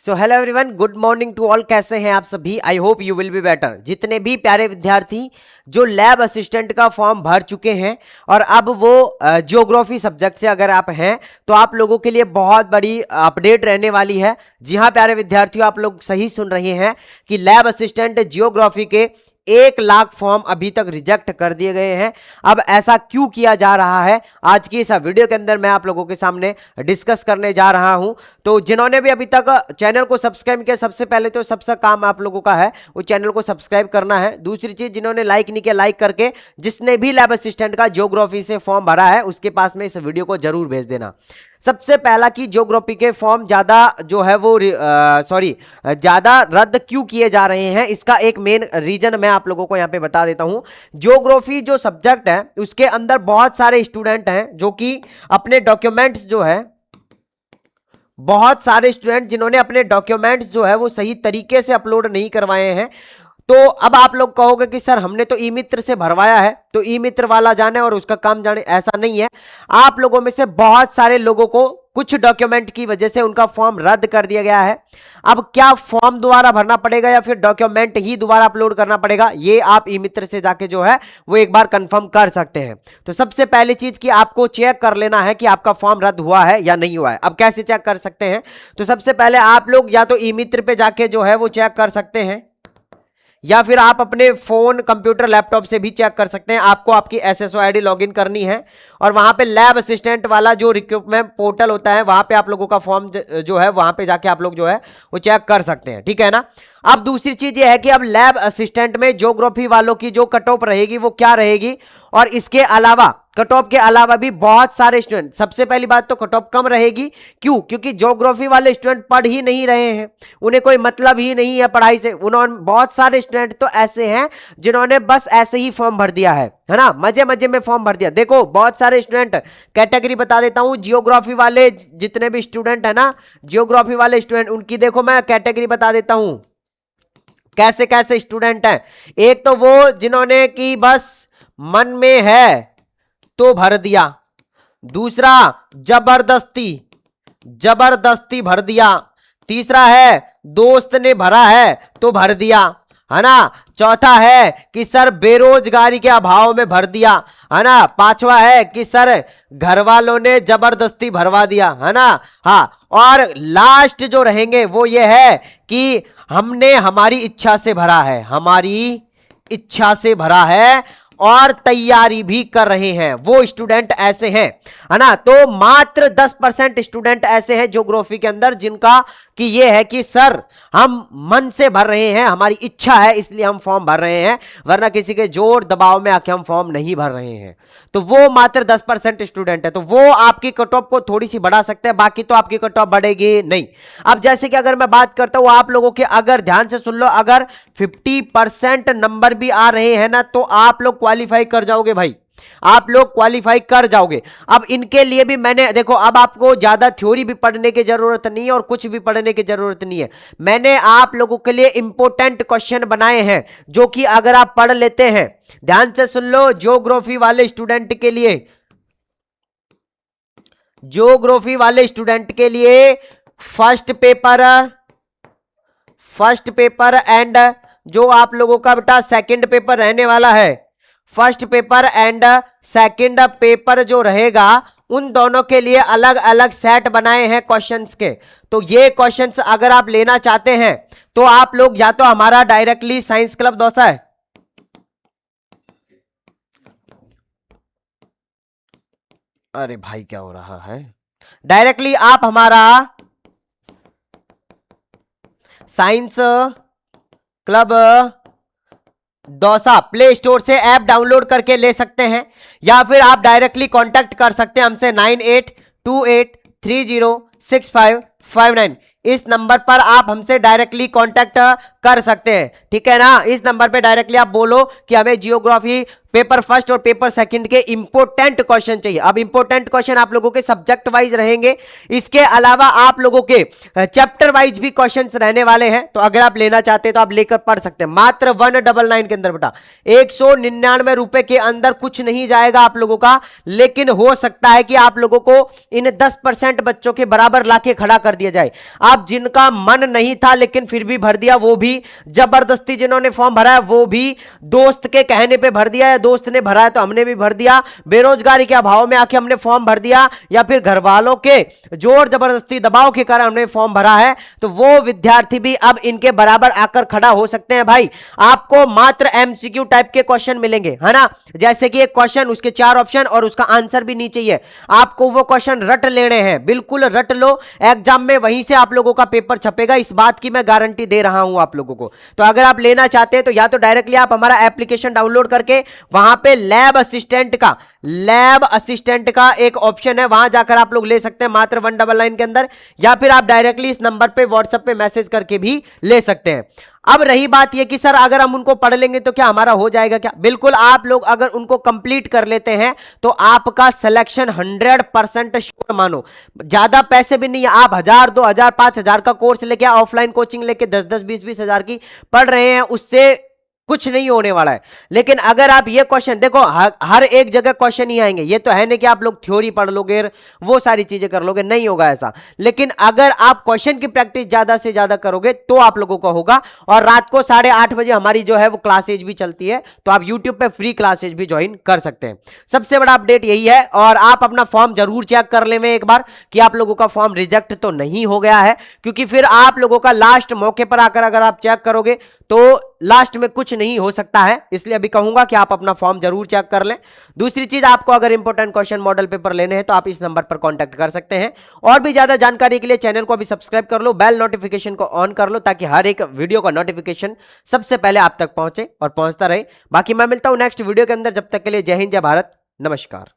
So hello everyone, good morning to all. कैसे हैं आप सभी? I hope you will be better. जितने भी प्यारे विद्यार्थी जो लैब असिस्टेंट का फॉर्म भर चुके हैं और अब वो जियोग्राफी सब्जेक्ट से अगर आप हैं तो आप लोगों के लिए बहुत बड़ी अपडेट रहने वाली है। जी हाँ प्यारे विद्यार्थियों, आप लोग सही सुन रहे हैं कि लैब असिस्टेंट जियोग्राफी के 1 लाख फॉर्म अभी तक रिजेक्ट कर दिए गए हैं। अब ऐसा क्यों किया जा रहा है, आज की इस वीडियो के अंदर मैं आप लोगों के सामने डिस्कस करने जा रहा हूं। तो जिन्होंने भी अभी तक चैनल को सब्सक्राइब किया, सबसे पहले तो सबसे काम आप लोगों का है वो चैनल को सब्सक्राइब करना है। दूसरी चीज, जिन्होंने लाइक नहीं किया, लाइक करके जिसने भी लैब असिस्टेंट का ज्योग्राफी से फॉर्म भरा है उसके पास में इस वीडियो को जरूर भेज देना। सबसे पहला कि ज्योग्राफी के फॉर्म ज्यादा जो है वो ज्यादा रद्द क्यों किए जा रहे हैं, इसका एक मेन रीजन मैं आप लोगों को यहां पे बता देता हूं। ज्योग्राफी जो सब्जेक्ट है उसके अंदर बहुत सारे स्टूडेंट हैं जो कि अपने डॉक्यूमेंट्स जो है, बहुत सारे स्टूडेंट जिन्होंने अपने डॉक्यूमेंट्स जो है वो सही तरीके से अपलोड नहीं करवाए हैं। तो अब आप लोग कहोगे कि सर हमने तो ई मित्र से भरवाया है तो ई मित्र वाला जाने और उसका काम जाने, ऐसा नहीं है। आप लोगों में से बहुत सारे लोगों को कुछ डॉक्यूमेंट की वजह से उनका फॉर्म रद्द कर दिया गया है। अब क्या फॉर्म दोबारा भरना पड़ेगा या फिर डॉक्यूमेंट ही दोबारा अपलोड करना पड़ेगा, ये आप ई मित्र से जाके जो है वो एक बार कंफर्म कर सकते हैं। तो सबसे पहली चीज कि आपको चेक कर लेना है कि आपका फॉर्म रद्द हुआ है या नहीं हुआ है। अब कैसे चेक कर सकते हैं? तो सबसे पहले आप लोग या तो ई मित्र पे जाके जो है वो चेक कर सकते हैं या फिर आप अपने फोन, कंप्यूटर, लैपटॉप से भी चेक कर सकते हैं। आपको आपकी एसएसओ आईडी लॉगिन करनी है और वहां पे लैब असिस्टेंट वाला जो रिक्रूटमेंट पोर्टल होता है वहां पे आप लोगों का फॉर्म जो है वहां पे जाके आप लोग जो है वो चेक कर सकते हैं, ठीक है ना। अब दूसरी चीज ये है कि अब लैब असिस्टेंट में ज्योग्राफी वालों की जो कट ऑफ रहेगी वो क्या रहेगी, और इसके अलावा कट ऑफ के अलावा भी बहुत सारे स्टूडेंट, सबसे पहली बात तो कट ऑफ कम रहेगी। क्यों? क्योंकि ज्योग्राफी वाले स्टूडेंट पढ़ ही नहीं रहे हैं, उन्हें कोई मतलब ही नहीं है पढ़ाई से। उन्होंने बहुत सारे स्टूडेंट तो ऐसे हैं जिन्होंने बस ऐसे ही फॉर्म भर दिया है ना, मजे मजे में फॉर्म भर दिया। देखो बहुत सारे स्टूडेंट, कैटेगरी बता देता हूं, जियोग्राफी वाले जितने भी स्टूडेंट है ना, जियोग्राफी वाले स्टूडेंट उनकी देखो मैं कैटेगरी बता देता हूं कैसे कैसे स्टूडेंट हैं। एक तो वो जिन्होंने कि बस मन में है तो भर दिया, दूसरा जबरदस्ती जबरदस्ती भर दिया, तीसरा है दोस्त ने भरा है तो भर दिया, है ना। चौथा है कि सर बेरोजगारी के अभाव में भर दिया, है ना। पांचवा है कि सर घर वालों ने जबरदस्ती भरवा दिया, है ना। हाँ, और लास्ट जो रहेंगे वो ये है कि हमने हमारी इच्छा से भरा है, हमारी इच्छा से भरा है और तैयारी भी कर रहे हैं, वो स्टूडेंट ऐसे हैं, है ना। तो मात्र 10% स्टूडेंट ऐसे हैं ज्योग्राफी के अंदर जिनका कि ये है कि सर हम मन से भर रहे हैं, हमारी इच्छा है इसलिए हम फॉर्म भर रहे हैं, वरना किसी के जोर दबाव में आके हम फॉर्म नहीं भर रहे हैं। तो वो मात्र 10% स्टूडेंट है, तो वो आपकी कट ऑफ को थोड़ी सी बढ़ा सकते हैं, बाकी तो आपकी कट ऑफ बढ़ेगी नहीं। अब जैसे कि अगर मैं बात करता हूं आप लोगों के, अगर ध्यान से सुन लो, अगर 50% नंबर भी आ रहे हैं ना तो आप लोग क्वालिफाई कर जाओगे भाई, आप लोग क्वालिफाई कर जाओगे। अब इनके लिए भी मैंने, देखो अब आपको ज्यादा थ्योरी भी पढ़ने की जरूरत नहीं है और कुछ भी पढ़ने की जरूरत नहीं है। मैंने आप लोगों के लिए इंपॉर्टेंट क्वेश्चन बनाए हैं जो कि अगर आप पढ़ लेते हैं, ध्यान से सुन लो, ज्योग्राफी वाले स्टूडेंट के लिए, ज्योग्राफी वाले स्टूडेंट के लिए फर्स्ट पेपर एंड जो आप लोगों का बेटा सेकंड पेपर रहने वाला है, first paper and second paper जो रहेगा, उन दोनों के लिए अलग अलग सेट बनाए हैं क्वेश्चंस के। तो ये क्वेश्चंस अगर आप लेना चाहते हैं तो आप लोग या तो हमारा डायरेक्टली साइंस क्लब दौसा है, अरे भाई क्या हो रहा है, डायरेक्टली आप हमारा science club Dausa play store से ऐप डाउनलोड करके ले सकते हैं, या फिर आप डायरेक्टली कांटेक्ट कर सकते हैं हमसे 9828306559। इस नंबर पर आप हमसे डायरेक्टली कांटेक्ट कर सकते हैं, ठीक है ना। इस नंबर पे डायरेक्टली आप बोलो कि हमें जियोग्राफी पेपर फर्स्ट और पेपर सेकंड के इंपोर्टेंट क्वेश्चन चाहिए। अब इंपोर्टेंट क्वेश्चन आप लोगों के सब्जेक्ट वाइज रहेंगे, इसके अलावा आप लोगों के चैप्टर वाइज भी क्वेश्चंस रहने वाले हैं। तो अगर आप लेना चाहते हैं तो आप लेकर पढ़ सकते हैं। मात्र 199 के अंदर बेटा, 199 रुपए के अंदर कुछ नहीं जाएगा आप लोगों का, लेकिन हो सकता है कि आप लोगों को इन 10% बच्चों के बराबर लाके खड़ा कर दिया जाए। आप जिनका मन नहीं था लेकिन फिर भी भर दिया, वो भी जबरदस्ती जिन्होंने फॉर्म भरा है वो भी दोस्त के कहने पे भर दिया है, दोस्त ने भरा है तो हमने भी भर दिया, बेरोजगारी के अभाव में आके हमने फॉर्म भर दिया, या फिर घर वालों के जोर जबरदस्ती दबाव के कारण हमने फॉर्म भरा है, तो वो विद्यार्थी भी अब इनके बराबर आकर खड़ा हो सकते हैं। भाई आपको मात्र एमसीक्यू टाइप के क्वेश्चन मिलेंगे, है ना, जैसे कि एक क्वेश्चन, उसके 4 ऑप्शन और उसका आंसर भी नीचे ही है। आपको वो क्वेश्चन रट लेने हैं, बिल्कुल रट लो, एग्जाम में वहीं से आप लोगों का पेपर छपेगा, इस बात की मैं गारंटी दे रहा हूं आप लोगों को। तो अगर आप लेना चाहते हैं तो या तो डायरेक्टली आप हमारा एप्लीकेशन डाउनलोड करके वहां पे लैब असिस्टेंट का एक ऑप्शन है, वहां जाकर आप लोग ले सकते हैं मात्र 199 के अंदर, या फिर आप डायरेक्टली इस नंबर पे व्हाट्सएप पे मैसेज करके भी ले सकते हैं। अब रही बात यह कि सर अगर हम उनको पढ़ लेंगे तो क्या हमारा हो जाएगा क्या? बिल्कुल, आप लोग अगर उनको कंप्लीट कर लेते हैं तो आपका सिलेक्शन 100% श्योर मानो। ज्यादा पैसे भी नहीं है, आप 1000, 2000, 5000 का कोर्स लेके, ऑफलाइन कोचिंग लेके 10-10, 20-20 हजार की पढ़ रहे हैं, उससे कुछ नहीं होने वाला है। लेकिन अगर आप ये क्वेश्चन देखो, हर एक जगह क्वेश्चन ही आएंगे, ये तो है नहीं कि आप लोग थ्योरी पढ़ लोगे वो सारी चीजें कर लोगे, नहीं होगा ऐसा। लेकिन अगर आप क्वेश्चन की प्रैक्टिस ज्यादा से ज्यादा करोगे तो आप लोगों को होगा। और रात को 8:30 बजे हमारी जो है वो क्लासेज भी चलती है, तो आप यूट्यूब पे फ्री क्लासेज भी ज्वाइन कर सकते हैं। सबसे बड़ा अपडेट यही है। और आप अपना फॉर्म जरूर चेक कर लें एक बार कि आप लोगों का फॉर्म रिजेक्ट तो नहीं हो गया है, क्योंकि फिर आप लोगों का लास्ट मौके पर आकर अगर आप चेक करोगे तो लास्ट में कुछ नहीं हो सकता है। इसलिए अभी कहूंगा कि आप अपना फॉर्म जरूर चेक कर लें। दूसरी चीज, आपको अगर इंपॉर्टेंट क्वेश्चन मॉडल पेपर लेने हैं तो आप इस नंबर पर कांटेक्ट कर सकते हैं। और भी ज्यादा जानकारी के लिए चैनल को अभी सब्सक्राइब कर लो, बेल नोटिफिकेशन को ऑन कर लो, ताकि हर एक वीडियो का नोटिफिकेशन सबसे पहले आप तक पहुंचे और पहुंचता रहे। बाकी मैं मिलता हूं नेक्स्ट वीडियो के अंदर, जब तक के लिए जय हिंद, जय भारत, नमस्कार।